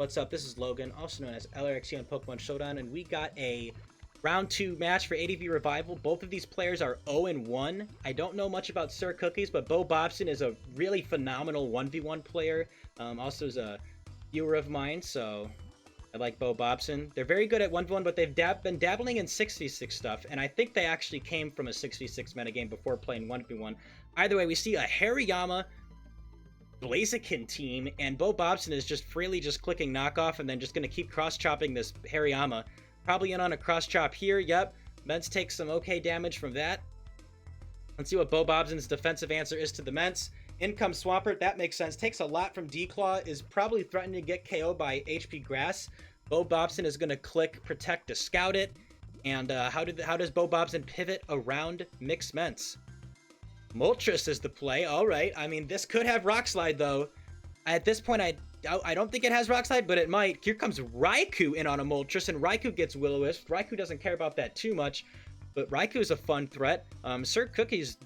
What's up? This is Logan, also known as LRXC on Pokemon Showdown, and we got a round 2 match for ADV Revival. Both of these players are 0-1. I don't know much about Sir Cookies, but Bo Bobson is a really phenomenal 1v1 player. Also is a viewer of mine, so I like Bo Bobson. They're very good at 1v1, but they've been dabbling in 6v6 stuff, and I think they actually came from a 6v6 metagame before playing 1v1. Either way, we see a Hariyama Blaziken team, and Bo Bobson is just freely just clicking knockoff and then just going to keep cross-chopping this Hariyama. Probably in on a cross-chop here, yep. Ments takes some okay damage from that. Let's see what Bo Bobson's defensive answer is to the Ments. In comes Swampert, that makes sense. Takes a lot from D-Claw, is probably threatening to get KO by HP Grass. Bo Bobson is going to click Protect to scout it. And how does Bo Bobson pivot around Mixed Ments? Moltres is the play. All right. I mean, this could have Rock Slide, though. At this point, I don't think it has Rock Slide, but it might. Here comes Raikou in on a Moltres, and Raikou gets Will-O-Wisp. Raikou doesn't care about that too much, but Raikou is a fun threat. Sir Cookie's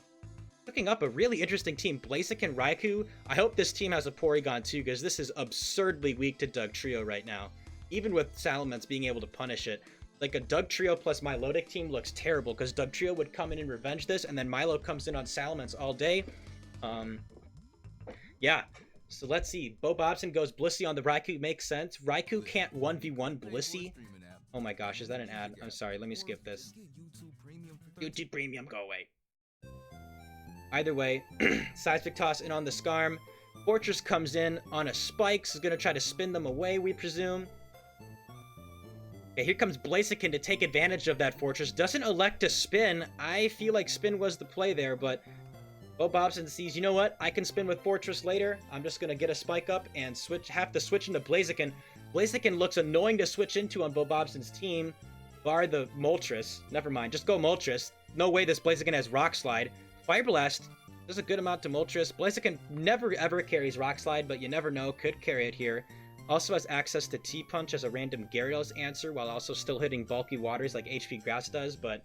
cooking up a really interesting team. Blaziken, Raikou. I hope this team has a Porygon, too, because this is absurdly weak to Dugtrio right now. Even with Salamence being able to punish it. Like a Dugtrio plus Milotic team looks terrible because Dugtrio would come in and revenge this, and then Milo comes in on Salamence all day. Yeah. So let's see. Bo Bobson goes Blissey on the Raikou. Makes sense. Raikou can't 1v1 Blissey. Oh my gosh, is that an ad? I'm sorry. Let me skip this. YouTube Premium, go away. Either way, Seismic Toss in on the Scarm. Fortress comes in on a Spikes. Is going to try to spin them away, we presume. Okay, here comes Blaziken to take advantage of that Fortress. Doesn't elect to spin. I feel like spin was the play there, but Bo Bobson sees, you know what? I can spin with Fortress later. I'm just going to get a Spike up and have to switch into Blaziken. Blaziken looks annoying to switch into on Bo Bobson's team. Bar the Moltres. Never mind. Just go Moltres. No way this Blaziken has Rock Slide. Fire Blast does a good amount to Moltres. Blaziken never ever carries Rock Slide, but you never know. Could carry it here. Also has access to T-Punch as a random Gyarados answer, while also still hitting bulky waters like HP Grass does, but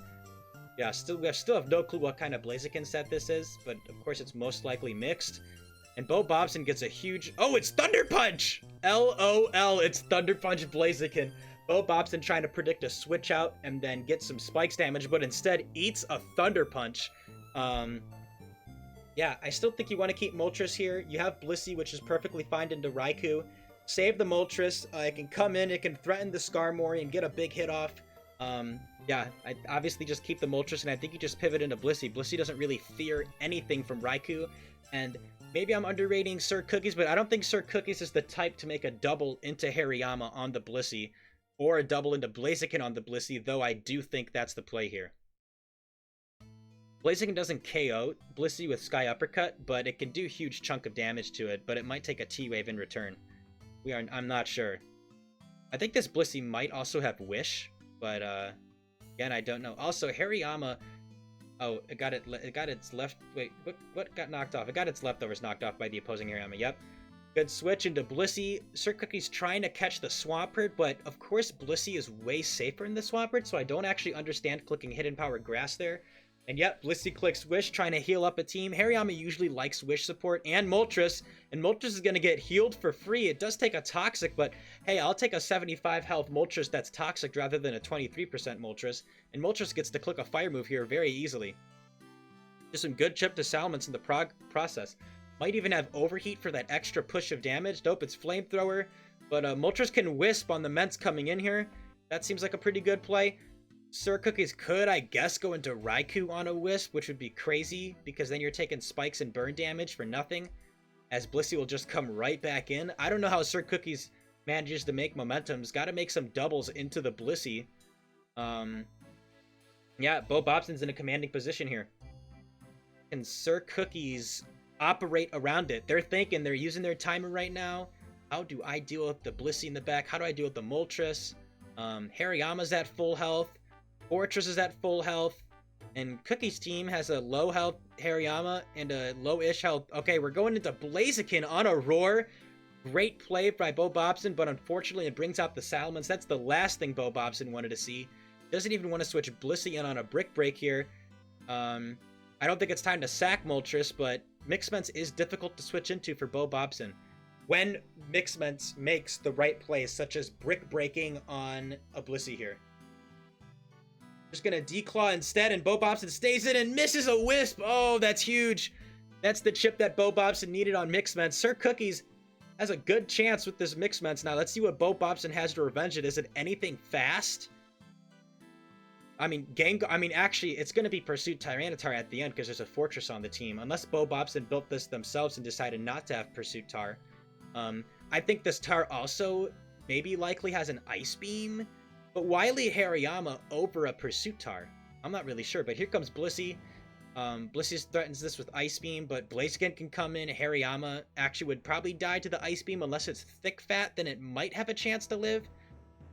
yeah, we still have no clue what kind of Blaziken set this is, but of course it's most likely mixed. And Bo Bobson gets a huge... Oh, it's Thunder Punch! LOL, it's Thunder Punch Blaziken. Bo Bobson trying to predict a switch out and then get some Spikes damage, but instead eats a Thunder Punch. Yeah, I still think you want to keep Moltres here. You have Blissey, which is perfectly fine into Raikou. Save the Moltres. It can come in, it can threaten the Skarmory and get a big hit off. Yeah, I obviously just keep the Moltres, and I think you just pivot into Blissey. Blissey doesn't really fear anything from Raikou, and maybe I'm underrating Sir Cookies, but I don't think Sir Cookies is the type to make a double into Hariyama on the Blissey, or a double into Blaziken on the Blissey, though I do think that's the play here. Blaziken doesn't KO Blissey with Sky Uppercut, but it can do a huge chunk of damage to it, but it might take a T-Wave in return. I'm not sure. I think this Blissey might also have Wish, but again, I don't know. Also, Hariyama, oh, it got its left. Wait, what got knocked off? It got its leftovers knocked off by the opposing Hariyama. Yep. Good switch into Blissey. Sir Cookie's trying to catch the Swampert, but of course Blissey is way safer in the Swampert, so I don't actually understand clicking Hidden Power Grass there. And yep, Blissey clicks Wish, trying to heal up a team. Hariyama usually likes Wish support and Moltres, and Moltres is going to get healed for free. It does take a Toxic, but hey, I'll take a 75 health Moltres that's Toxic rather than a 23% Moltres, and Moltres gets to click a Fire move here very easily. Just some good chip to Salamence in the process. Might even have Overheat for that extra push of damage. Nope, it's Flamethrower, but Moltres can Wisp on the Ments coming in here. That seems like a pretty good play. Sir Cookies could, I guess, go into Raikou on a Wisp, which would be crazy, because then you're taking Spikes and Burn damage for nothing, as Blissey will just come right back in. I don't know how Sir Cookies manages to make momentums. Got to make some doubles into the Blissey. Yeah, Bo Bobson's in a commanding position here. Can Sir Cookies operate around it? They're thinking, they're using their timer right now. How do I deal with the Blissey in the back? How do I deal with the Moltres? Hariyama's at full health. Fortress is at full health, and Cookie's team has a low health Hariyama and a low-ish health. Okay, we're going into Blaziken on a Roar. Great play by Bo Bobson, but unfortunately it brings out the Salamence. That's the last thing Bo Bobson wanted to see. Doesn't even want to switch Blissey in on a Brick Break here. I don't think it's time to sack Moltres, but Mixed Ments is difficult to switch into for Bo Bobson. when Mixments makes the right plays, such as brick breaking on a Blissey here. Just gonna declaw instead, and Bo Bobson stays in and misses a wisp. Oh, that's huge. That's the chip that Bo Bobson needed on Mixments. Sir Cookies has a good chance with this Mixments. Now, let's see what Bo Bobson has to revenge it. Is it anything fast? I mean, actually, it's going to be Pursuit Tyranitar at the end because there's a Fortress on the team. Unless Bo Bobson built this themselves and decided not to have Pursuit Tar. I think this Tar also maybe likely has an Ice Beam. But Wily Hariyama over a Pursuit Tar? I'm not really sure, but here comes Blissey. Blissey threatens this with Ice Beam, but Blaziken can come in. Hariyama actually would probably die to the Ice Beam unless it's Thick Fat, then it might have a chance to live.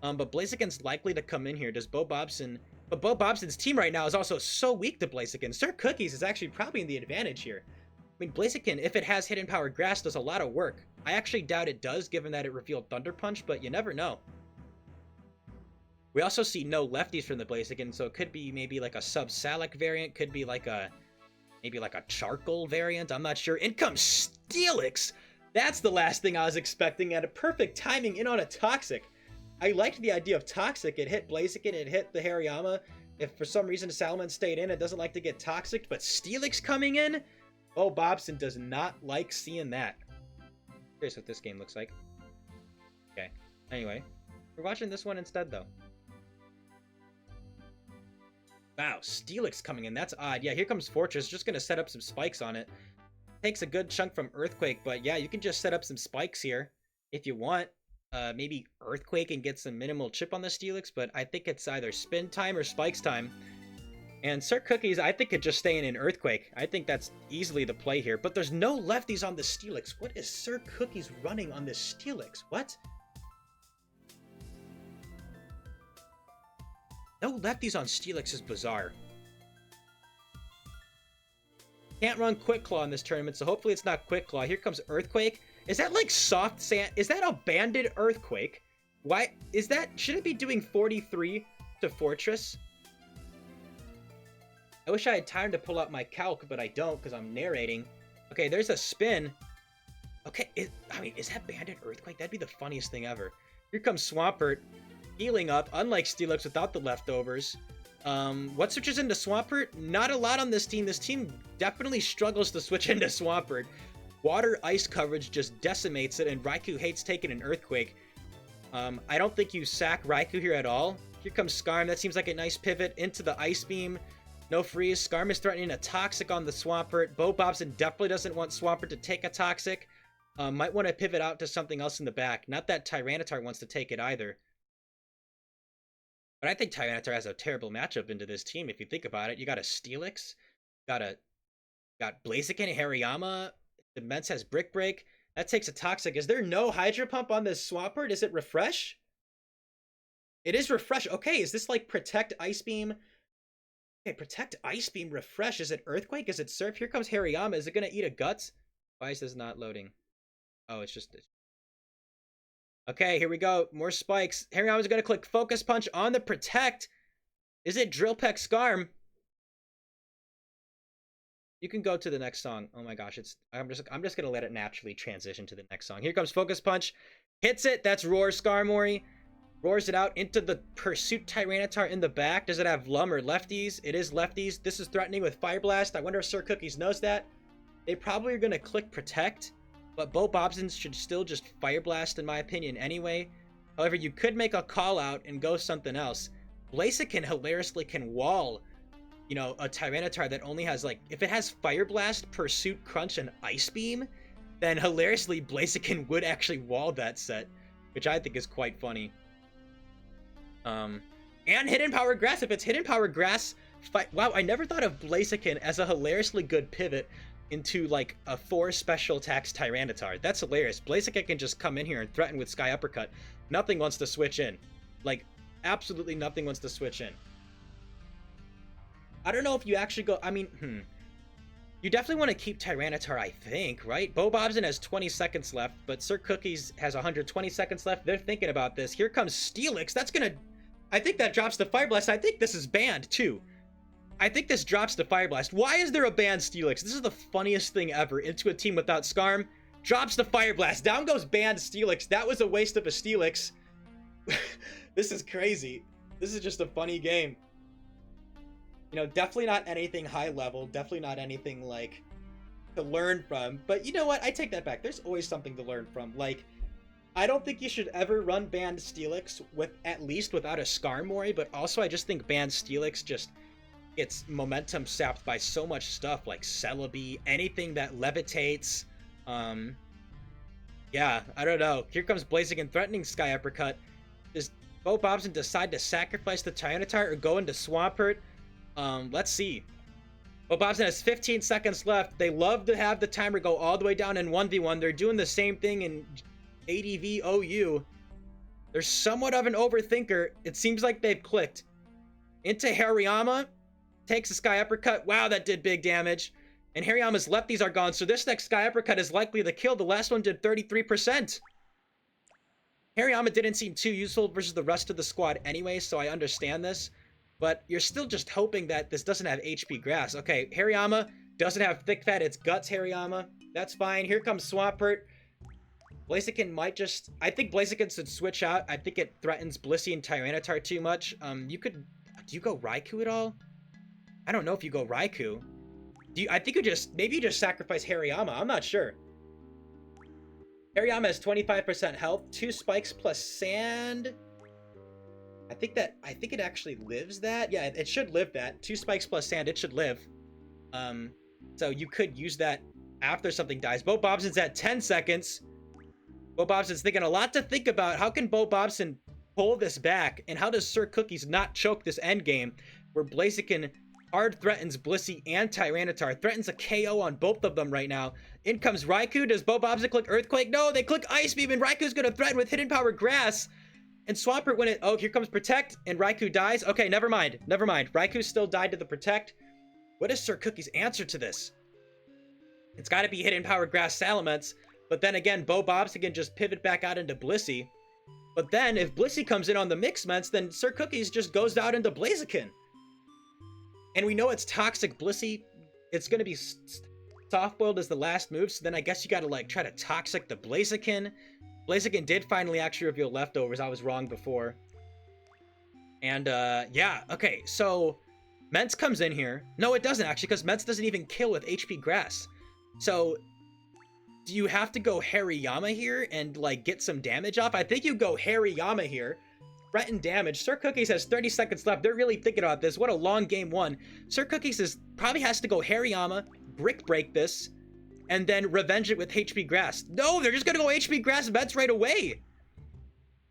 But Blaziken's likely to come in here. Does Bo Bobson... But Bo Bobson's team right now is also so weak to Blaziken. Sir Cookies is actually probably in the advantage here. I mean, Blaziken, if it has Hidden Power Grass, does a lot of work. I actually doubt it does, given that it revealed Thunder Punch, but you never know. We also see no lefties from the Blaziken, so it could be maybe like a Sub-Salic variant, could be like a... maybe like a Charcoal variant, I'm not sure. In comes Steelix! That's the last thing I was expecting, and a perfect timing in on a Toxic. I liked the idea of Toxic. It hit Blaziken, it hit the Hariyama. If for some reason Salamence stayed in, it doesn't like to get Toxic, but Steelix coming in? Oh, Bobson does not like seeing that. Here's what this game looks like. Okay, anyway. We're watching this one instead, though. Wow, Steelix coming in. That's odd. Yeah, here comes Fortress. Just going to set up some spikes on it. Takes a good chunk from Earthquake, but yeah, you can just set up some spikes here if you want. Maybe Earthquake and get some minimal chip on the Steelix, but I think it's either spin time or spikes time. And Sir Cookies, I think, could just stay in an Earthquake. I think that's easily the play here, but there's no lefties on the Steelix. What is Sir Cookies running on this Steelix? What? No lefties on Steelix is bizarre. Can't run Quick Claw in this tournament, so hopefully it's not Quick Claw. Here comes Earthquake. Is that like soft sand? Is that a banded Earthquake? Why is that? Should it be doing 43 to Fortress? I wish I had time to pull out my calc, but I don't because I'm narrating. Okay, there's a spin. Okay, I mean, is that banded Earthquake? That'd be the funniest thing ever. Here comes Swampert. Healing up, unlike Steelix without the leftovers. What switches into Swampert? Not a lot on this team. This team definitely struggles to switch into Swampert. Water Ice coverage just decimates it, and Raikou hates taking an Earthquake. I don't think you sack Raikou here at all. Here comes Skarm. That seems like a nice pivot into the Ice Beam. No freeze. Skarm is threatening a Toxic on the Swampert. Bo Bobson definitely doesn't want Swampert to take a Toxic. Might want to pivot out to something else in the back. Not that Tyranitar wants to take it either. But I think Tyranitar has a terrible matchup into this team if you think about it. You got a Steelix, got Blaziken, Hariyama. The Mets has Brick Break. That takes a Toxic. Is there no Hydro Pump on this Swampert? Is it Refresh? It is Refresh. Okay, is this like Protect Ice Beam? Okay, Protect Ice Beam, Refresh. Is it Earthquake? Is it Surf? Here comes Hariyama. Is it going to eat a Guts? Why is this not loading? Oh, it's just... Okay, here we go. More spikes. Hariyama's going to click Focus Punch on the Protect. Is it Drill Peck Skarm? You can go to the next song. Oh my gosh, I'm just going to let it naturally transition to the next song. Here comes Focus Punch. Hits it. That's Roar Skarmory. Roars it out into the Pursuit Tyranitar in the back. Does it have Lum or lefties? It is lefties. This is threatening with Fire Blast. I wonder if Sir Cookies knows that. They probably are going to click Protect. But Bo Bobson should still just Fire Blast, in my opinion, anyway. However, you could make a call out and go something else. Blaziken hilariously can wall, you know, a Tyranitar that only has, like, if it has Fire Blast, Pursuit, Crunch, and Ice Beam, then hilariously Blaziken would actually wall that set, which I think is quite funny. And Hidden Power Grass. If it's Hidden Power Grass, wow, I never thought of Blaziken as a hilariously good pivot into like a 4 special attacks Tyranitar. That's hilarious. Blaziken can just come in here and threaten with Sky Uppercut. Nothing wants to switch in. Like, absolutely nothing wants to switch in. I don't know if you actually go... I mean, you definitely want to keep Tyranitar, I think, right? Bo Bobson has 20 seconds left, but Sir Cookies has 120 seconds left. They're thinking about this. Here comes Steelix. That's gonna... I think that drops the Fire Blast. I think this is banned, too. I think this drops the Fire Blast. Why is there a banned Steelix? This is the funniest thing ever. Into a team without Skarm. Drops the Fire Blast. Down goes banned Steelix. That was a waste of a Steelix. This is crazy. This is just a funny game. You know, definitely not anything high level. Definitely not anything, like, to learn from. But you know what? I take that back. There's always something to learn from. Like, I don't think you should ever run banned Steelix with, at least without a Skarmory. But also, I just think banned Steelix just gets momentum sapped by so much stuff. Like Celebi, anything that levitates. Yeah, I don't know. Here comes Blaziken threatening Sky Uppercut. Does Bo Bobson decide to sacrifice the Tyranitar or go into Swampert? Let's see. Bo Bobson has 15 seconds left. They love to have the timer go all the way down in 1v1. They're doing the same thing in ADV OU. They're somewhat of an overthinker. It seems like they've clicked. Into Hariyama. Takes a Sky Uppercut. Wow, that did big damage. And Hariyama's lefties are gone, so this next Sky Uppercut is likely to kill. The last one did 33%. Hariyama didn't seem too useful versus the rest of the squad anyway, so I understand this. But you're still just hoping that this doesn't have HP Grass. Okay, Hariyama doesn't have Thick Fat. It's Guts Hariyama. That's fine. Here comes Swampert. Blaziken might just... I think Blaziken should switch out. I think it threatens Blissey and Tyranitar too much. You could... Do you go Raikou at all? I don't know if you go Raikou. I think you just... Maybe you just sacrifice Hariyama. I'm not sure. Hariyama has 25% health. 2 spikes plus sand. I think it actually lives that. Yeah, it should live that. 2 spikes plus sand. It should live. So you could use that after something dies. Bo Bobson's at 10 seconds. Bo Bobson's thinking a lot to think about. How can Bo Bobson pull this back? And how does Sir Cookies not choke this endgame where Blaziken hard threatens Blissey and Tyranitar. Threatens a KO on both of them right now. In comes Raikou. Does Bo Bobson click Earthquake? No, they click Ice Beam, and Raikou's going to threaten with Hidden Power Grass. And Swampert when it... Oh, here comes Protect, and Raikou dies. Okay, never mind. Never mind. Raikou still died to the Protect. What is Sir Cookie's answer to this? It's got to be Hidden Power Grass Salamence. But then again, Bo Bobson can just pivot back out into Blissey. But then, if Blissey comes in on the Mix Ments, then Sir Cookies just goes out into Blaziken. And we know it's Toxic Blissey. It's going to be soft-boiled as the last move, so then I guess you got to, like, try to Toxic the Blaziken. Blaziken did finally actually reveal Leftovers. I was wrong before. And, yeah, okay, so Ments comes in here. No, it doesn't, actually, because Ments doesn't even kill with HP Grass. So, do you have to go Hariyama here and, like, get some damage off? I think you go Hariyama here. Threaten damage. Sir Cookies has 30 seconds left. They're really thinking about this. What a long game one. Sir Cookies probably has to go Hariyama, Brick Break this, and then revenge it with HP Grass. No, they're just going to go HP Grass Mets right away.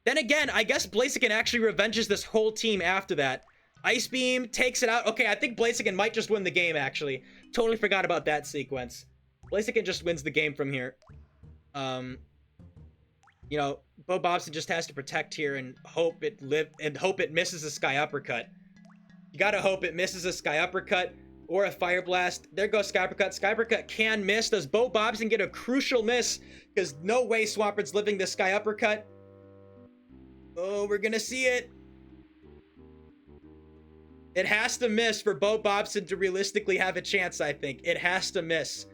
Then again, I guess Blaziken actually revenges this whole team after that. Ice Beam takes it out. Okay, I think Blaziken might just win the game, actually. Totally forgot about that sequence. Blaziken just wins the game from here. You know, Bo Bobson just has to protect here and hope it misses a Sky Uppercut. You gotta hope it misses a Sky Uppercut or a Fire Blast. There goes Sky Uppercut. Sky Uppercut can miss. Does Bo Bobson get a crucial miss? Because no way Swampert's living this Sky Uppercut. Oh, we're gonna see it. It has to miss for Bo Bobson to realistically have a chance, I think. It has to miss.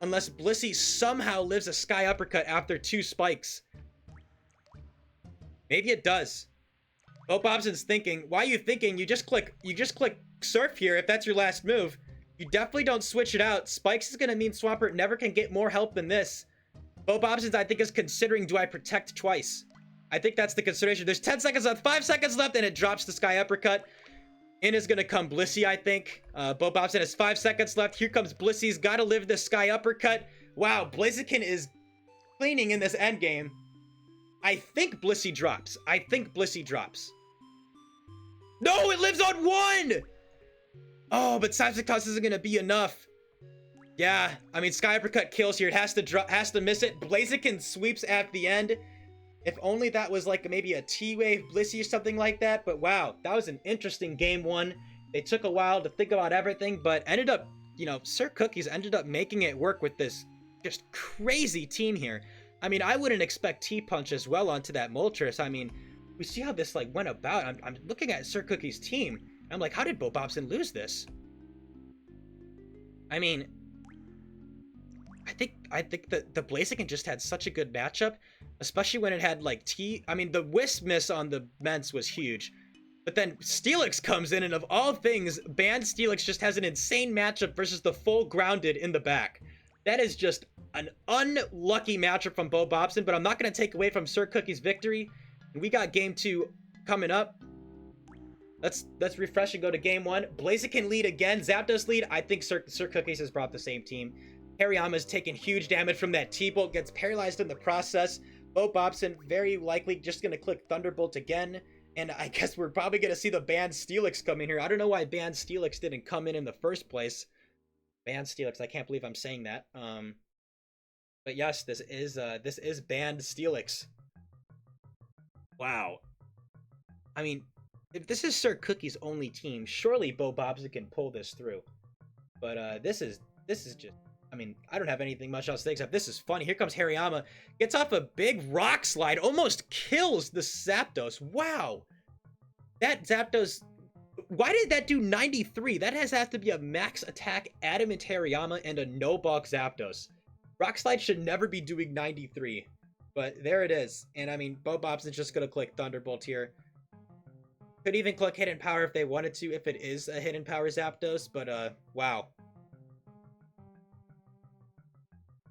Unless Blissey somehow lives a Sky Uppercut after 2 spikes. Maybe it does. Bo Bobson's thinking. Why are you thinking? You just click Surf here if that's your last move. You definitely don't switch it out. Spikes is going to mean Swampert never can get more help than this. Bo Bobson's, I think, is considering, do I protect twice? I think that's the consideration. There's 10 seconds left, 5 seconds left, and it drops the Sky Uppercut. In is going to come Blissey, I think. Bo Bobson has 5 seconds left. Here comes Blissey's got to live the Sky Uppercut. Wow, Blaziken is cleaning in this endgame. I think Blissey drops. No, it lives on 1! Oh, but Seismic Toss isn't going to be enough. Yeah, I mean, Sky Uppercut kills here. It has to miss it. Blaziken sweeps at the end. If only that was like maybe a T-Wave Blissey or something like that. But wow, that was an interesting game one. They took a while to think about everything, but ended up, you know, Sir Cookies ended up making it work with this just crazy team here. I mean, I wouldn't expect T-Punch as well onto that Moltres. I mean, we see how this, like, went about. I'm looking at Sir Cookie's team. I'm like, how did Bo Bobson lose this? I mean, I think that the Blaziken just had such a good matchup, especially when it had like I mean, the Wisp miss on the Ments was huge, but then Steelix comes in, and of all things, Banned Steelix just has an insane matchup versus the full Grounded in the back. That is just an unlucky matchup from Bo Bobson, but I'm not going to take away from Sir Cookie's victory. And we got game 2 coming up. Let's refresh and go to game 1. Blaziken lead again. Zapdos lead. I think Sir Cookies has brought the same team. Hariyama's taking huge damage from that T-Bolt. Gets paralyzed in the process. Bo Bobson very likely just going to click Thunderbolt again. And I guess we're probably going to see the Banned Steelix come in here. I don't know why Banned Steelix didn't come in the first place. Banned Steelix. I can't believe I'm saying that. But yes, this is Banned Steelix. Wow. I mean, if this is Sir Cookie's only team, surely Bo Bobson can pull this through. But this is just, I mean, I don't have anything much else to say except this is funny. Here comes Hariyama, gets off a big rock slide, almost kills the Zapdos. Wow. That Zapdos, why did that do 93? That has to be a max attack Adamant Hariyama and a no bulk Zapdos. Rock slide should never be doing 93. But there it is. And I mean, Bo Bobson's just going to click Thunderbolt here. Could even click Hidden Power if they wanted to, if it is a Hidden Power Zapdos, but wow.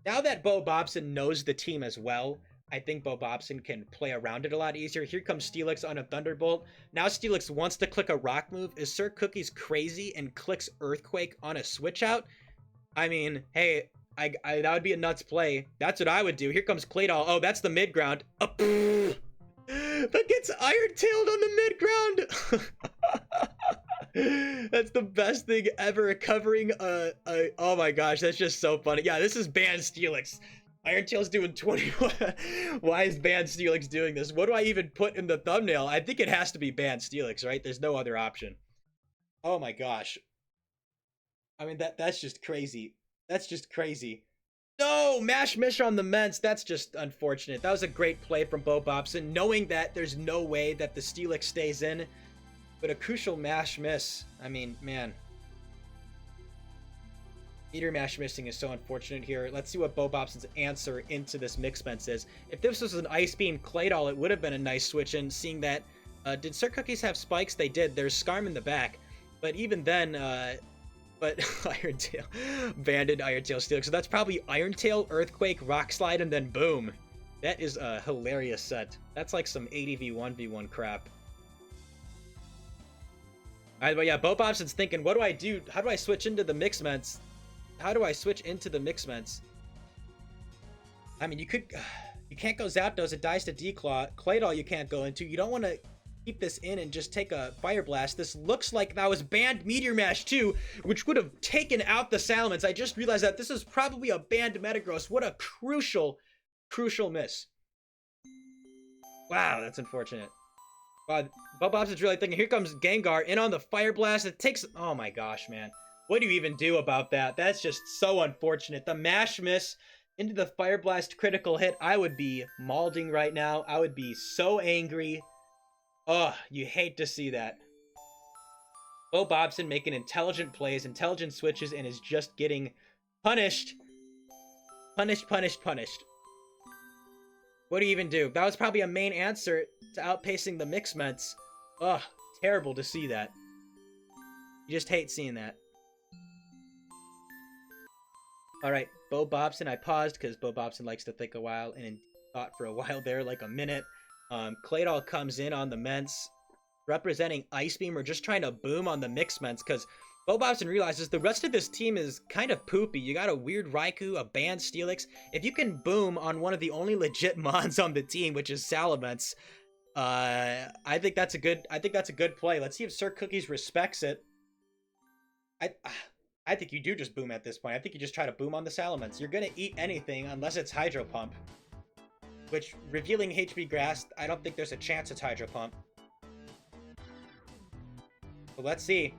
Now that Bo Bobson knows the team as well, I think Bo Bobson can play around it a lot easier. Here comes Steelix on a Thunderbolt. Now Steelix wants to click a Rock move. Is Sir Cookie's crazy and clicks Earthquake on a switch out? I mean, hey, that would be a nuts play. That's what I would do. Here comes Claydol. Oh, that's the mid ground. That gets iron-tailed on the mid-ground. That's the best thing ever. Covering oh my gosh, that's just so funny. Yeah, this is Banned Steelix. Iron-tail's doing 21. Why is Banned Steelix doing this? What do I even put in the thumbnail? I think it has to be Banned Steelix, right? There's no other option. Oh my gosh. I mean, that's just crazy. That's just crazy. No, Mash Mish on the Ments. That's just unfortunate. That was a great play from Bo Bobson, knowing that there's no way that the Steelix stays in. But a crucial Mash Miss. I mean, man. Meteor Mash missing is so unfortunate here. Let's see what Bo Bobson's answer into this Mixments is. If this was an Ice Beam Claydol, it would have been a nice switch in, seeing that... did Sir Cookies have spikes? They did. There's Scarm in the back. But even then... But Iron Tail, Banded Iron Tail Steelix. So that's probably Iron Tail, Earthquake, Rock Slide, and then boom. That is a hilarious set. That's like some ADV 1v1 crap. Alright, but yeah, Bo Bobson's thinking, what do I do? How do I switch into the Mixments? How do I switch into the Mixments? I mean, you can't go Zapdos, it dies to Declaw. Claydol you can't go into. You don't want to keep this in and just take a Fire Blast. This looks like that was banned Meteor Mash too, which would have taken out the Salamence. I just realized that this is probably a banned Metagross. What a crucial miss. Wow, that's unfortunate. Wow, Bo Bobson's really thinking, here comes Gengar in on the Fire Blast. It takes, oh my gosh, man. What do you even do about that? That's just so unfortunate. The Mash miss into the Fire Blast critical hit. I would be malding right now. I would be so angry. Oh, you hate to see that. Bo Bobson making intelligent plays, intelligent switches, and is just getting punished. Punished. What do you even do? That was probably a main answer to outpacing the Mixments. Ugh, terrible to see that. You just hate seeing that. Alright, Bo Bobson, I paused because Bo Bobson likes to think a while, and thought for a while there, like a minute. Claydol comes in on the Ments, representing Ice Beam. We're just trying to boom on the Mixments, because Bo Bobson realizes the rest of this team is kind of poopy. You got a weird Raikou, a banned Steelix. If you can boom on one of the only legit mons on the team, which is Salamence, I think that's a good play. Let's see if Sir Cookies respects it. I think you do just boom at this point. I think you just try to boom on the Salamence. You're gonna eat anything unless it's Hydro Pump. Which, revealing HB Grass, I don't think there's a chance it's Hydro Pump. But let's see.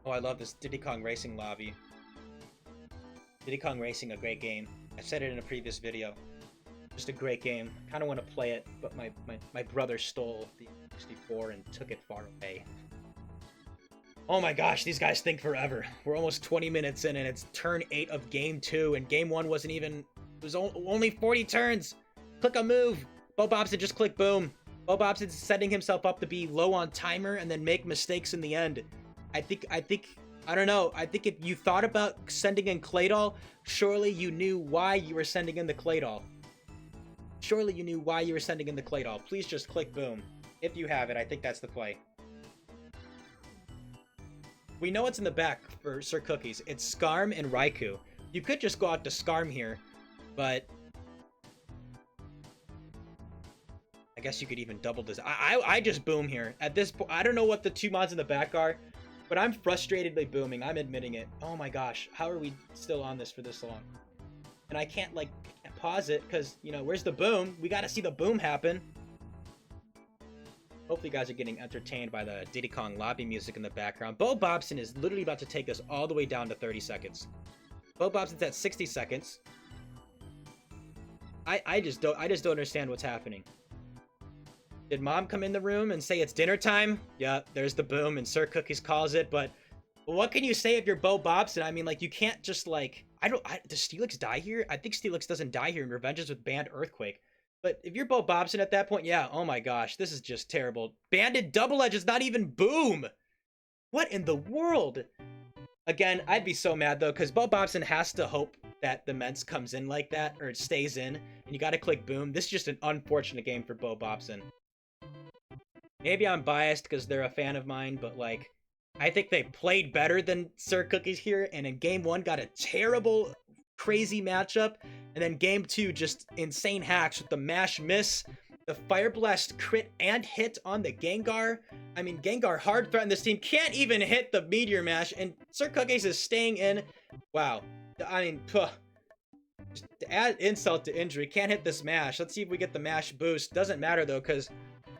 Oh, I love this Diddy Kong Racing lobby. Diddy Kong Racing, a great game. I said it in a previous video. Just a great game. Kind of want to play it, but my brother stole the 64 and took it far away. Oh my gosh, these guys think forever. We're almost 20 minutes in, and it's turn 8 of game 2, and game 1 wasn't even... It was only 40 turns. Click a move. Bo Bobson, just click boom. Bo Bobson's setting himself up to be low on timer and then make mistakes in the end. I don't know. I think if you thought about sending in Claydol, surely you knew why you were sending in the Claydol. Surely you knew why you were sending in the Claydol. Please just click boom. If you have it, I think that's the play. We know what's in the back for Sir Cookies. It's Skarm and Raikou. You could just go out to Skarm here, but I guess you could even double this. I just boom here. At this point, I don't know what the 2 mods in the back are, but I'm frustratedly booming. I'm admitting it. Oh my gosh, how are we still on this for this long? And I can't, like, pause it because, you know, where's the boom? We got to see the boom happen. Hopefully you guys are getting entertained by the Diddy Kong lobby music in the background. Bo Bobson is literally about to take us all the way down to 30 seconds. Bo Bobson's at 60 seconds. I just don't understand what's happening. Did mom come in the room and say it's dinner time? Yeah, there's the boom and Sir Cookies calls it, but what can you say if you're Bo Bobson? I mean, like, you can't just, like, does Steelix die here? I think Steelix doesn't die here in Revenges with Banned Earthquake. But if you're Bo Bobson at that point, yeah, oh my gosh, this is just terrible. Banded Double Edge is not even boom! What in the world? Again, I'd be so mad though, because Bo Bobson has to hope that the Mence comes in like that, or it stays in, and you gotta click boom. This is just an unfortunate game for Bo Bobson. Maybe I'm biased because they're a fan of mine, but like, I think they played better than Sir Cookies here, and in game 1 got a terrible, crazy matchup, and then game 2 just insane hacks with the mash miss, the Fire Blast crit and hit on the Gengar. I mean, Gengar hard threatened this team, can't even hit the Meteor Mash, and Sir Cookies is staying in. Wow. I mean, just to add insult to injury, can't hit this mash. Let's see if we get the mash boost. Doesn't matter though, because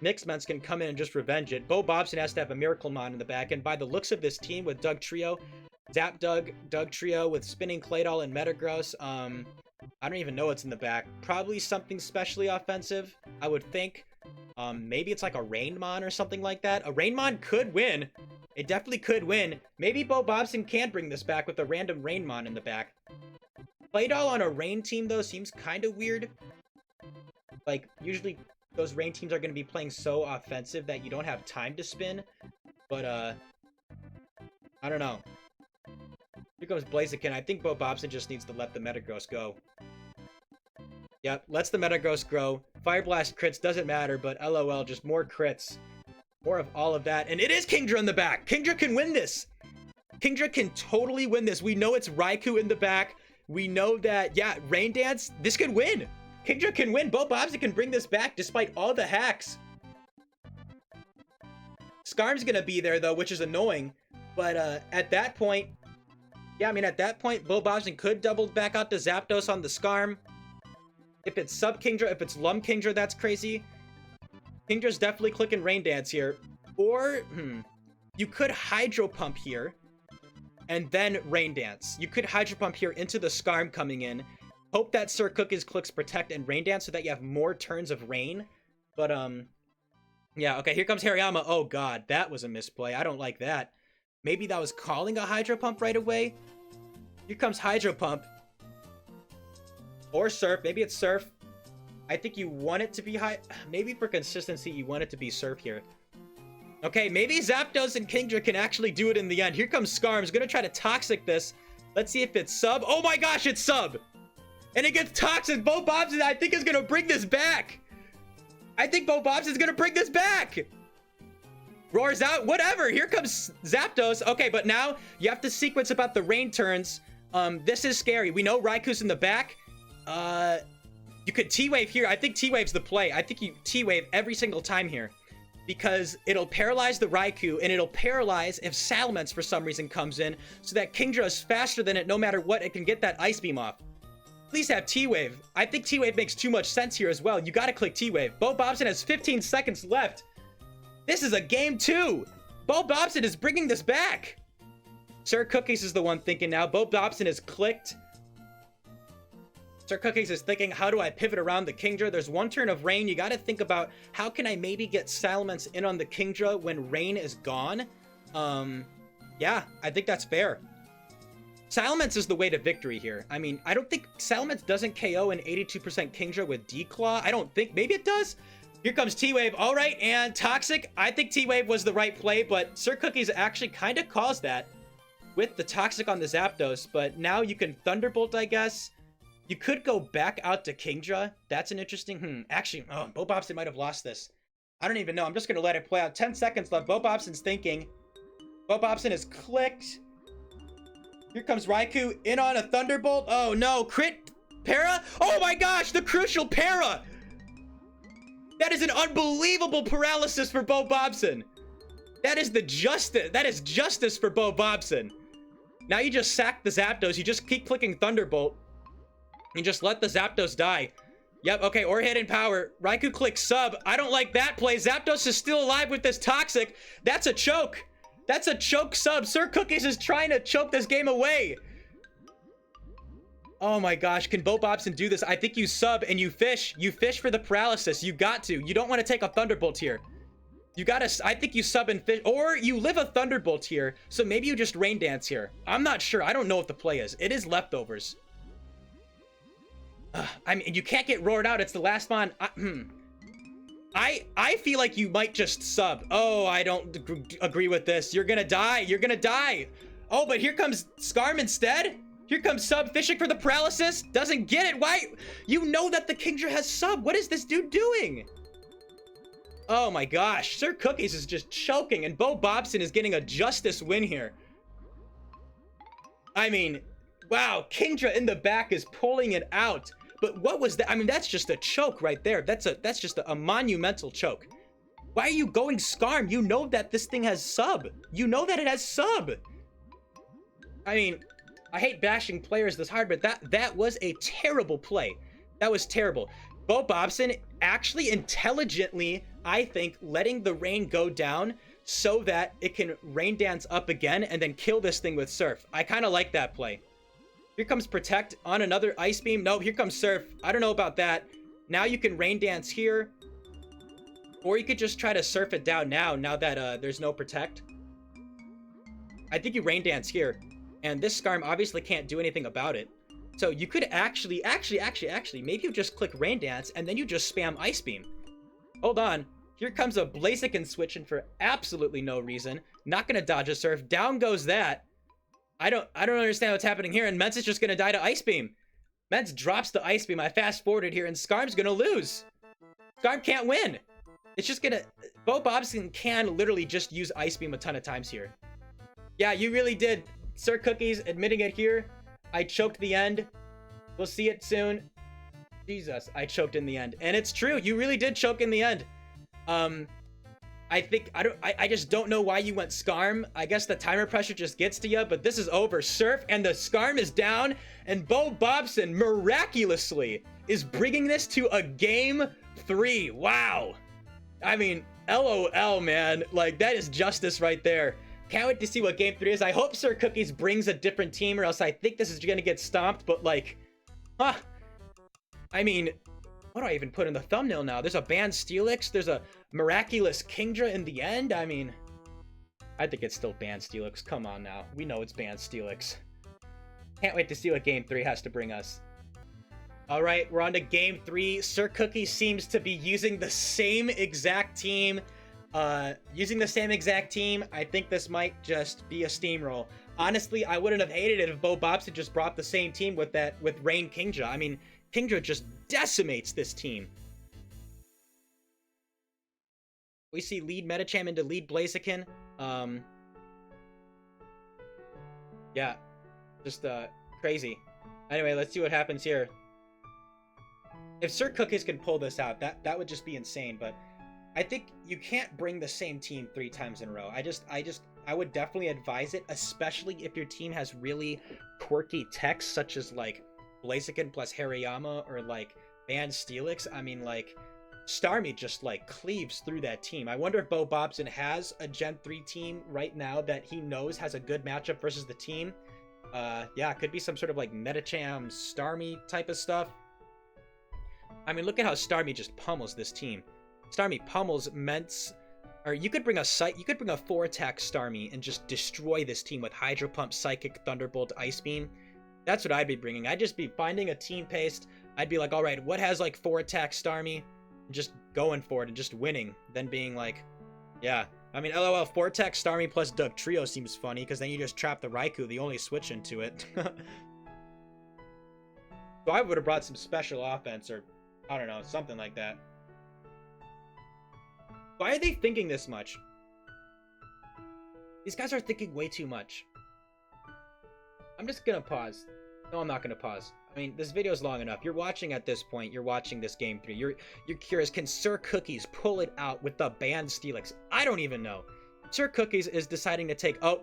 Mixed Ments can come in and just revenge it. Bo Bobson has to have a Miracle Mon in the back, and by the looks of this team with Doug Trio, Zap Doug Trio with Spinning Claydol and Metagross, I don't even know what's in the back. Probably something specially offensive, I would think. Maybe it's like a Rainmon or something like that. A Rainmon could win. It definitely could win. Maybe Bo Bobson can bring this back with a random Rainmon in the back. Claydol on a Rain team, though, seems kind of weird. Like, usually those Rain teams are going to be playing so offensive that you don't have time to spin. But, I don't know. Here comes Blaziken. I think Bo Bobson just needs to let the Metagross go. Yep, lets the Metagross grow. Fire Blast crits, doesn't matter, but LOL, just more crits. More of all of that. And it is Kingdra in the back. Kingdra can win this. Kingdra can totally win this. We know it's Raikou in the back. We know that, yeah, Rain Dance, this can win. Kingdra can win. Bo Bobson can bring this back despite all the hacks. Skarm's gonna be there, though, which is annoying. But at that point, yeah, I mean, at that point, Bo Bobson could double back out to Zapdos on the Skarm. If it's sub Kingdra, if it's Lum Kingdra, that's crazy. Kingdra's definitely clicking Rain Dance here. Or, you could Hydro Pump here, and then Rain Dance. You could Hydro Pump here into the Skarm coming in. Hope that Sir Cookies clicks Protect and Rain Dance so that you have more turns of Rain. But, yeah, okay, here comes Hariyama. Oh god, that was a misplay. I don't like that. Maybe that was calling a Hydro Pump right away? Here comes Hydro Pump. Or Surf. Maybe it's Surf. I think you want it to be high. Maybe for consistency, you want it to be Surf here. Okay, maybe Zapdos and Kingdra can actually do it in the end. Here comes Skarm's gonna try to Toxic this. Let's see if it's sub. Oh my gosh, it's sub! And it gets Toxic. Bo Bobson, I think, is gonna bring this back. I think Bo Bobson's gonna bring this back. Roars out. Whatever. Here comes Zapdos. Okay, but now you have to sequence about the Rain turns. This is scary. We know Raikou's in the back. You could T-Wave here. I think T-Wave's the play. I think you T-Wave every single time here. Because it'll paralyze the Raikou, and it'll paralyze if Salamence for some reason comes in, so that Kingdra is faster than it no matter what. It can get that Ice Beam off. Please have T-Wave. I think T-Wave makes too much sense here as well. You gotta click T-Wave. Bo Bobson has 15 seconds left. This is a game 2. Bo Bobson is bringing this back. Sir Cookies is the one thinking now. Bo Bobson is clicked. Sir Cookies is thinking, how do I pivot around the Kingdra? There's one turn of Rain. You got to think about, how can I maybe get Salamence in on the Kingdra when Rain is gone? Yeah, I think that's fair. Salamence is the way to victory here. I mean, I don't think Salamence doesn't KO an 82% Kingdra with D-Claw. I don't think. Maybe it does. Here comes T-Wave. All right, and Toxic. I think T-Wave was the right play, but Sir Cookies actually kind of caused that with the Toxic on the Zapdos. But now you can Thunderbolt, I guess. You could go back out to Kingdra. That's an interesting... Actually, Bo Bobson might have lost this. I don't even know. I'm just going to let it play out. 10 seconds left. Bo Bobson's thinking. Bo Bobson has clicked. Here comes Raikou in on a Thunderbolt. Oh no, crit para? Oh my gosh, the crucial para! That is an unbelievable paralysis for Bo Bobson. That is justice for Bo Bobson. Now you just sack the Zapdos, you just keep clicking Thunderbolt. And just let the Zapdos die. Yep, okay, or hidden power. Raikou clicks sub. I don't like that play. Zapdos is still alive with this Toxic. That's a choke. That's a choke sub. Sir Cookies is trying to choke this game away. Oh my gosh, can Bo Bobson do this? I think you sub and you fish. You fish for the paralysis. You got to. You don't want to take a Thunderbolt here. You gotta, I think you sub and fish, or you live a Thunderbolt here, so maybe you just Rain Dance here. I'm not sure. I don't know what the play is. It is leftovers. I mean, you can't get roared out. It's the last mon. I feel like you might just sub. Oh, I don't agree with this. You're gonna die. You're gonna die. Oh, but here comes Skarm instead. Here comes sub fishing for the paralysis. Doesn't get it. Why? You know that the Kingdra has sub. What is this dude doing? Oh my gosh. Sir Cookies is just choking, and Bo Bobson is getting a justice win here. I mean, wow. Kingdra in the back is pulling it out. But what was that? I mean, that's just a choke right there. That's just a monumental choke. Why are you going Skarm? You know that this thing has sub. You know that it has sub. I mean, I hate bashing players this hard, but that was a terrible play. That was terrible. Bo Bobson actually intelligently, I think, letting the rain go down so that it can Rain Dance up again and then kill this thing with Surf. I kind of like that play. Here comes Protect on another Ice Beam. No, here comes Surf. I don't know about that. Now you can Rain Dance here. Or you could just try to Surf it down now that there's no Protect. I think you Rain Dance here. And this Skarm obviously can't do anything about it. So you could actually, maybe you just click Rain Dance and then you just spam Ice Beam. Hold on. Here comes a Blaziken switching for absolutely no reason. Not gonna dodge a Surf. Down goes that. I don't understand what's happening here, and Mence is just gonna die to Ice Beam. Mence drops the Ice Beam. I fast forwarded here, and Skarm's gonna lose. Skarm can't win. It's just gonna... Bo Bobson can literally just use Ice Beam a ton of times here. Yeah, you really did. Sir Cookies admitting it here. I choked the end. We'll see it soon. Jesus, I choked in the end. And it's true, you really did choke in the end. I just don't know why you went Skarm. I guess the timer pressure just gets to you, but this is over. Surf and the Skarm is down, and Bo Bobson miraculously is bringing this to a game 3. Wow. I mean, LOL, man. Like, that is justice right there. Can't wait to see what game 3 is. I hope Sir Cookies brings a different team, or else I think this is gonna get stomped, but like, I mean, what do I even put in the thumbnail now? There's a banned Steelix. There's a miraculous Kingdra in the end. I mean, I think it's still banned Steelix. Come on now. We know it's banned Steelix. Can't wait to see what game 3 has to bring us. All right, we're on to game 3. Sir Cookie seems to be using the same exact team. I think this might just be a steamroll. Honestly, I wouldn't have hated it if Bo Bobson just brought the same team with Rain Kingdra. I mean, Kingdra just decimates this team. We see lead Medicham into lead Blaziken. Yeah, just crazy. Anyway, let's see what happens here. If Sir Cookies can pull this out, that would just be insane. But I think you can't bring the same team 3 times in a row. I would definitely advise it, especially if your team has really quirky techs, such as like Blaziken plus Hariyama or like banned Steelix. I mean, like, Starmie just like cleaves through that team. I wonder if Bo Bobson has a Gen 3 team right now that he knows has a good matchup versus the team. Yeah, it could be some sort of like Medicham Starmie type of stuff. I mean, look at how Starmie just pummels this team. Starmie pummels Mence, Or you could bring a 4-attack Starmie and just destroy this team with Hydro Pump, Psychic, Thunderbolt, Ice Beam. That's what I'd be bringing. I'd just be finding a team paste. I'd be like, all right, what has like 4-attack Starmie? And just going for it and just winning. Then being like, yeah. I mean, LOL, 4-attack Starmie plus Doug Trio seems funny because then you just trap the Raikou, the only switch into it. So I would have brought some special offense or, I don't know, something like that. Why are they thinking this much? These guys are thinking way too much. I'm just gonna pause. No, I'm not gonna pause. I mean, this video is long enough. You're watching at this point. You're watching this game through. You're curious. Can Sir Cookies pull it out with the banned Steelix? I don't even know. Sir Cookies is deciding to take... Oh,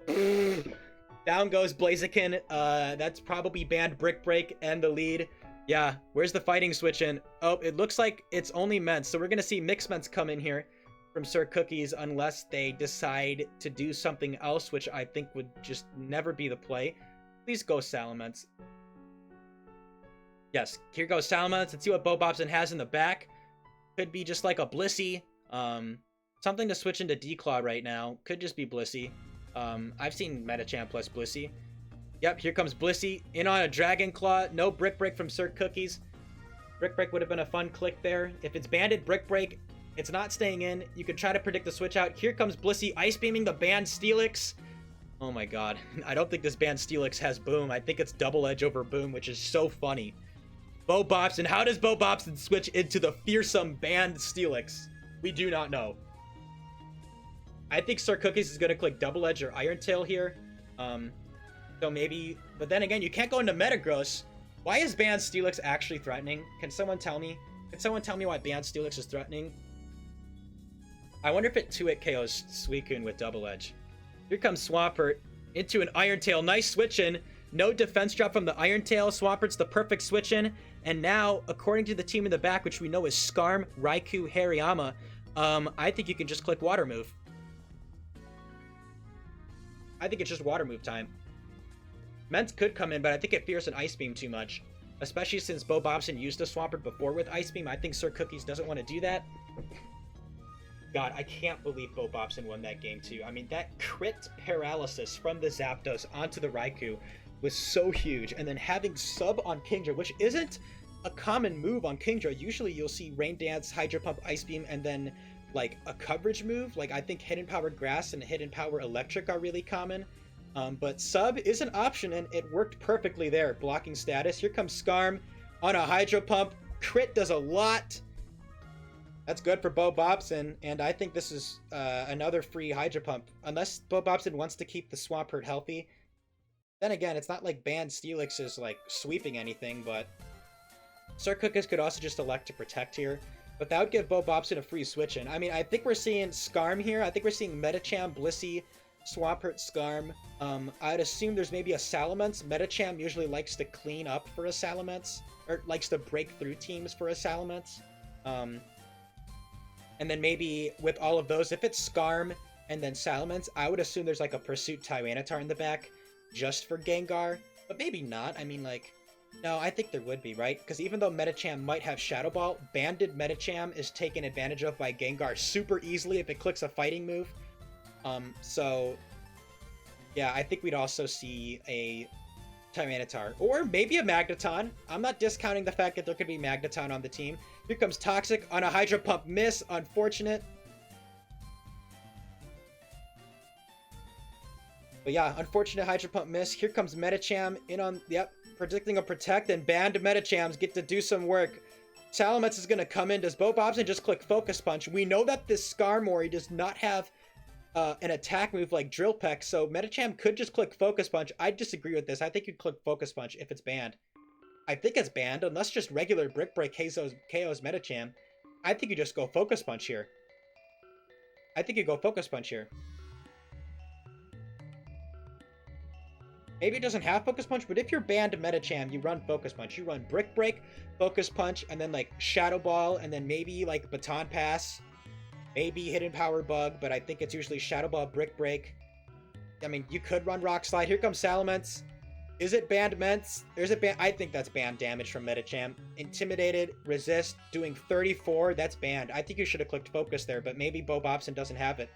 down goes Blaziken. That's probably banned Brick Break and the lead. Yeah, where's the fighting switch in? Oh, it looks like it's only Ments. So we're gonna see Mixed Ments come in here from Sir Cookies unless they decide to do something else, which I think would just never be the play. Please go Salamence. Yes, here goes Salamence. Let's see what Bobopson has in the back. Could be just like a Blissey. Something to switch into D-Claw right now. Could just be Blissey. I've seen Metachamp plus Blissey. Yep, here comes Blissey. In on a Dragon Claw. No Brick Break from Sir Cookies. Brick Break would have been a fun click there. If it's banded Brick Break, it's not staying in. You could try to predict the switch out. Here comes Blissey Ice Beaming the banned Steelix. Oh my god. I don't think this banned Steelix has Boom. I think it's Double Edge over Boom, which is so funny. Bobopson. How does Bobopson switch into the fearsome banned Steelix? We do not know. I think Sir Cookies is going to click Double Edge or Iron Tail here. So maybe... But then again, you can't go into Metagross. Why is banned Steelix actually threatening? Can someone tell me? Can someone tell me why banned Steelix is threatening? I wonder if it 2-hit KOs Suicune with Double Edge. Here comes Swampert into an Iron Tail. Nice switch in. No defense drop from the Iron Tail. Swampert's the perfect switch in. And now, according to the team in the back, which we know is Skarm, Raikou, Hariyama, I think you can just click Water Move. I think it's just Water Move time. Ments could come in, but I think it fears an Ice Beam too much. Especially since Bobopson used a Swampert before with Ice Beam. I think Sir Cookies doesn't want to do that. God, I can't believe Bobopson won that game too. I mean, that crit paralysis from the Zapdos onto the Raikou was so huge. And then having sub on Kingdra, which isn't a common move on Kingdra. Usually you'll see Rain Dance, Hydro Pump, Ice Beam, and then like a coverage move. Like I think Hidden Power Grass and Hidden Power Electric are really common. But sub is an option and it worked perfectly there. Blocking status. Here comes Skarm on a Hydro Pump. Crit does a lot. That's good for Bobopson, and I think this is another free Hydro Pump. Unless Bobopson wants to keep the Swampert healthy. Then again, it's not like banned Steelix is like sweeping anything, but Sir Cookies could also just elect to protect here. But that would give Bobopson a free switch in. I mean, I think we're seeing Skarm here. I think we're seeing Metacham, Blissey, Swampert, Skarm. I'd assume there's maybe a Salamence. Metacham usually likes to clean up for a Salamence, or likes to break through teams for a Salamence. And then maybe with all of those, if it's Skarm and then Salamence, I would assume there's like a Pursuit Tyranitar in the back just for Gengar. But maybe not. I mean, like, no, I think there would be, right? Because even though Metacham might have Shadow Ball, banded Metacham is taken advantage of by Gengar super easily if it clicks a fighting move. So, yeah, I think we'd also see a Tyranitar. Or maybe a Magneton. I'm not discounting the fact that there could be Magneton on the team. Here comes Toxic on a Hydro Pump miss. Unfortunate. But yeah, unfortunate Hydro Pump miss. Here comes Metacham in on, yep, predicting a Protect, and banned Metachams get to do some work. Salamence is going to come in. Does Bobopson just click Focus Punch? We know that this Skarmory does not have an attack move like Drill Peck, so Metacham could just click Focus Punch. I disagree with this. I think you'd click Focus Punch if it's banned. I think it's banned, unless just regular Brick Break KOs Metacham. I think you just go Focus Punch here. I think you go Focus Punch here. Maybe it doesn't have Focus Punch, but if you're banned Metacham, you run Focus Punch. You run Brick Break, Focus Punch, and then like Shadow Ball, and then maybe like Baton Pass. Maybe Hidden Power Bug, but I think it's usually Shadow Ball, Brick Break. I mean, you could run Rock Slide. Here comes Salamence. Is it banned Ments? There's a ban. I think that's banned damage from Metacham. Intimidated, resist, doing 34. That's banned. I think you should have clicked focus there, but maybe Bo Bobson doesn't have it.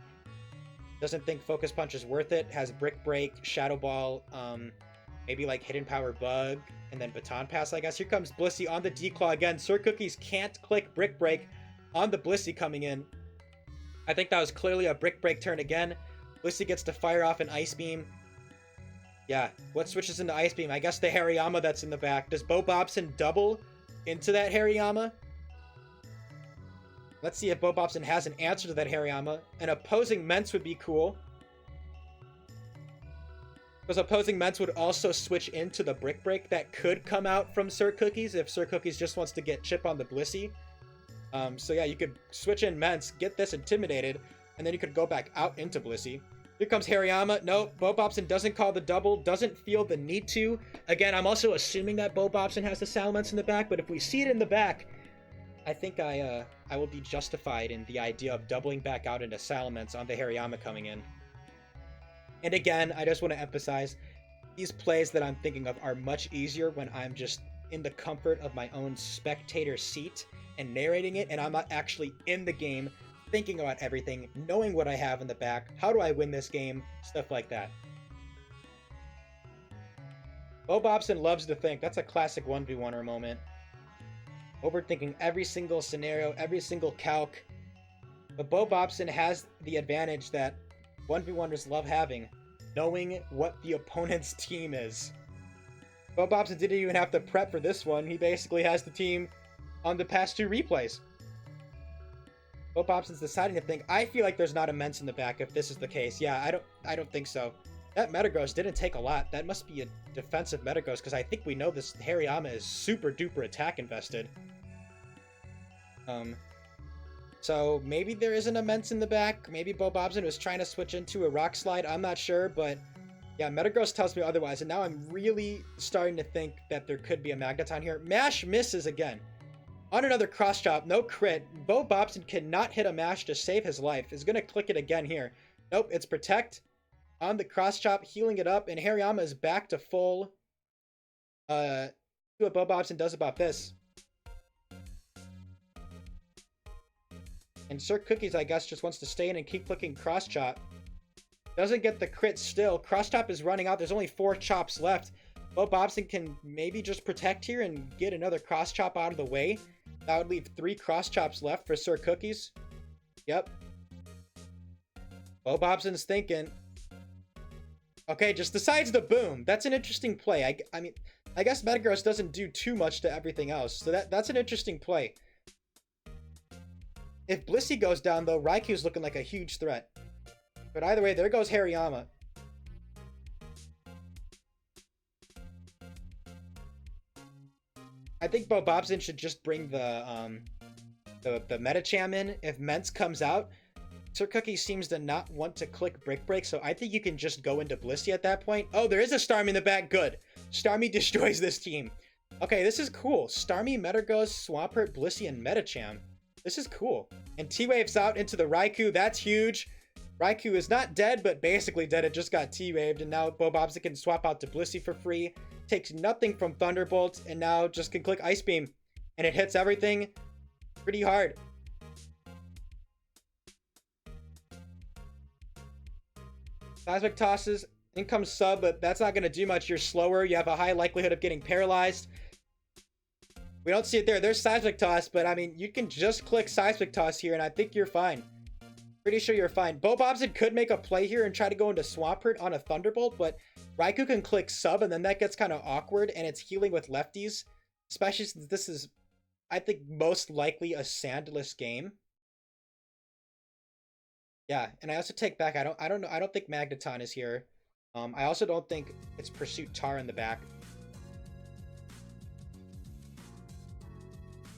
Doesn't think focus punch is worth it. Has brick break, shadow ball, maybe like hidden power bug, and then baton pass. I guess here comes Blissey on the declaw again. Sir Cookies can't click brick break on the Blissey coming in. I think that was clearly a brick break turn again. Blissey gets to fire off an ice beam. Yeah, what switches into Ice Beam? I guess the Hariyama that's in the back. Does Bo Bobson double into that Hariyama? Let's see if Bo Bobson has an answer to that Hariyama. An opposing Ments would be cool. Because opposing Ments would also switch into the Brick Break that could come out from Sir Cookies if Sir Cookies just wants to get chip on the Blissey. So yeah, you could switch in Ments, get this intimidated, and then you could go back out into Blissey. Here comes Hariyama. No, Bo Bobson doesn't call the double, doesn't feel the need to. Again, I'm also assuming that Bo Bobson has the Salamence in the back, but if we see it in the back, I think I will be justified in the idea of doubling back out into Salamence on the Hariyama coming in. And again, I just want to emphasize, these plays that I'm thinking of are much easier when I'm just in the comfort of my own spectator seat and narrating it, and I'm not actually in the game thinking about everything, knowing what I have in the back, how do I win this game, stuff like that. Bo Bobson loves to think. That's a classic 1v1er moment. Overthinking every single scenario, every calc. calc. But Bo Bobson has the advantage that 1v1ers love having, knowing what the opponent's team is. Bo Bobson didn't even have to prep for this one. He basically has the team on the past 2 replays. Bo Bobson's deciding to think, I feel like there's not immense in the back if this is the case. Yeah, I don't think so. That Metagross didn't take a lot. That must be a defensive Metagross, because I think we know this Hariyama is super duper attack invested. So maybe there is an immense in the back. Maybe Bo Bobson was trying to switch into a Rock Slide. I'm not sure, but yeah, Metagross tells me otherwise, and now I'm really starting to think that there could be a Magneton here. Mash misses again. On another cross chop, no crit. Bo Bobson cannot hit a mash to save his life. Is going to click it again here. Nope, it's protect. On the cross chop, healing it up, and Hariyama is back to full. See what Bo Bobson does about this. And Sir Cookies, I guess, just wants to stay in and keep clicking cross chop. Doesn't get the crit still. Cross chop is running out. There's only 4 chops left. Bo Bobson can maybe just protect here and get another cross chop out of the way. That would leave 3 cross chops left for Sir Cookies. Yep. Bo Bobson's thinking. Okay, just decides the boom. That's an interesting play. I mean, I guess Metagross doesn't do too much to everything else. So that's an interesting play. If Blissey goes down, though, Raikou's looking like a huge threat. But either way, there goes Hariyama. I think Bo Bobson should just bring the Metacham in. If Ments comes out, Sir Cookie seems to not want to click Brick Break, so I think you can just go into Blissey at that point. Oh, there is a Starmie in the back. Good. Starmie destroys this team. Okay, this is cool. Starmie, Metagross, Swampert, Blissey, and Metacham. This is cool. And T-Waves out into the Raikou. That's huge. Raikou is not dead, but basically dead. It just got T-Waved, and now Bo Bobson can swap out to Blissey for free. Takes nothing from Thunderbolt, and now just can click Ice Beam. And it hits everything pretty hard. Seismic tosses. In comes Sub, but that's not going to do much. You're slower. You have a high likelihood of getting paralyzed. We don't see it there. There's Seismic Toss, but I mean, you can just click Seismic Toss here, and I think you're fine. Pretty sure you're fine. Bo Bobson could make a play here and try to go into Swampert on a Thunderbolt, but Raikou can click Sub, and then that gets kind of awkward, and it's healing with lefties. Especially since this is, I think, most likely a sandless game. Yeah, and I also take back, I don't know, I don't think Magneton is here. I also don't think it's Pursuit Tar in the back.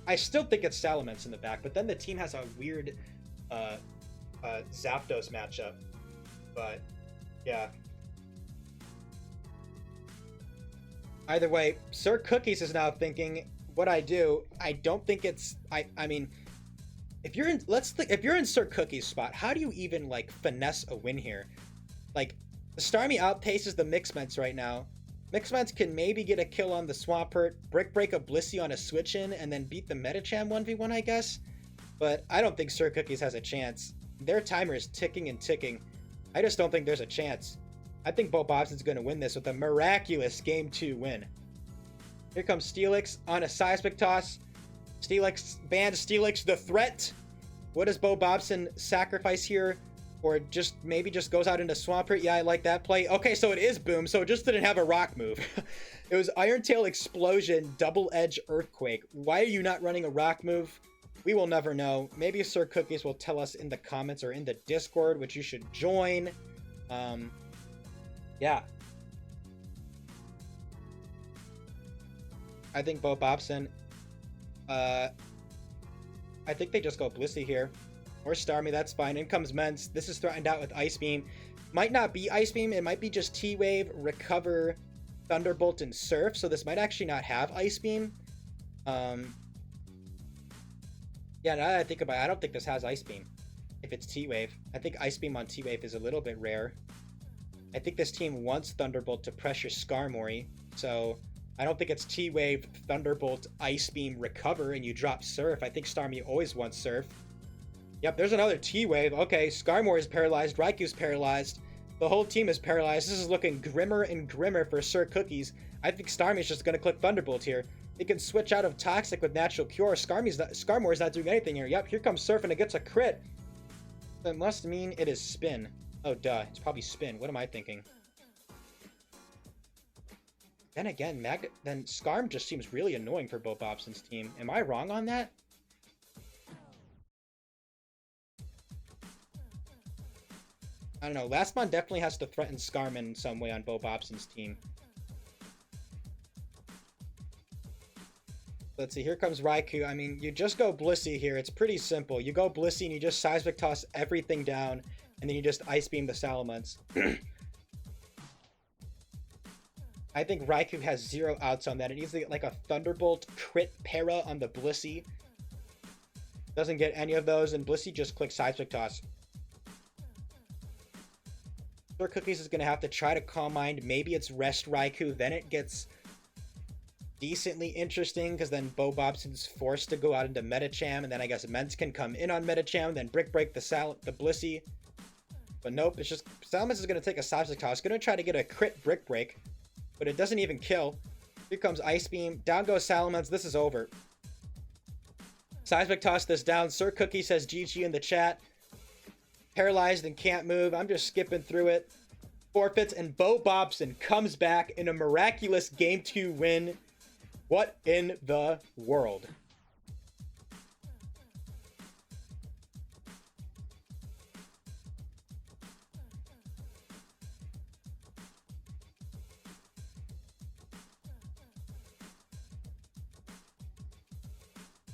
I still think it's Salamence in the back, but then the team has a weird Zapdos matchup. But yeah. Either way, Sir Cookies is now thinking, what I do, I don't think it's, I mean, if you're in, if you're in Sir Cookies' spot, how do you even, like, finesse a win here? Like, the Starmie outpaces the Mixments right now. Mixments can maybe get a kill on the Swampert, Brick Break a Blissey on a switch in, and then beat the Metacham 1v1, I guess. But I don't think Sir Cookies has a chance. Their timer is ticking and ticking. I just don't think there's a chance. I think Bo Bobson's going to win this with a miraculous Game 2 win. Here comes Steelix on a Seismic Toss. Steelix bans Steelix the threat. What does Bo Bobson sacrifice here? Or just maybe just goes out into Swampert? Yeah, I like that play. Okay, so it is Boom, so it just didn't have a rock move. It was Iron Tail Explosion, Double Edge Earthquake. Why are you not running a rock move? We will never know. Maybe Sir Cookies will tell us in the comments or in the Discord, which you should join. Yeah. I think Bo Bobson. I think they just go Blissey here. Or Starmie, that's fine. In comes Mence. This is threatened out with Ice Beam. Might not be Ice Beam. It might be just T-Wave, Recover, Thunderbolt, and Surf. So this might actually not have Ice Beam. Yeah, now that I think about it, I don't think this has Ice Beam. If it's T-Wave. I think Ice Beam on T-Wave is a little bit rare. I think this team wants Thunderbolt to pressure Skarmory. So I don't think it's T-Wave, Thunderbolt, Ice Beam, Recover, and you drop Surf. I think Starmie always wants Surf. Yep, there's another T-Wave. Okay, Skarmory is paralyzed. Raikou's paralyzed. The whole team is paralyzed. This is looking grimmer and grimmer for Sir Cookies. I think Starmie's just going to click Thunderbolt here. He can switch out of Toxic with Natural Cure. Skarmory's not doing anything here. Yep, here comes Surf and it gets a crit. That must mean it is Spin. Oh, duh. It's probably Spin. What am I thinking? Then again, then Skarm just seems really annoying for Bo Bobson's team. Am I wrong on that? I don't know. Lastmon definitely has to threaten Skarm in some way on Bo Bobson's team. Let's see. Here comes Raikou. I mean, you just go Blissey here. It's pretty simple. You go Blissey and you just Seismic Toss everything down, and then you just Ice Beam the Salamence. I think Raikou has 0 outs on that. It needs to get like a Thunderbolt crit para on the Blissey. Doesn't get any of those, and Blissey just clicks Seismic Toss. Sir Cookies is going to have to try to Calm Mind. Maybe it's Rest Raikou. Then it gets decently interesting, because then Bo Bobson's forced to go out into Metacham, and then I guess Mence can come in on Metacham, then Brick Break the Blissey. But nope, it's just Salamence is going to take a Seismic Toss. Going to try to get a crit Brick Break, but it doesn't even kill. Here comes Ice Beam. Down goes Salamence. This is over. Seismic Toss this down. Sir Cookie says GG in the chat. Paralyzed and can't move. I'm just skipping through it. Forfeits, and Bo Bobson comes back in a miraculous Game 2 win. What in the world?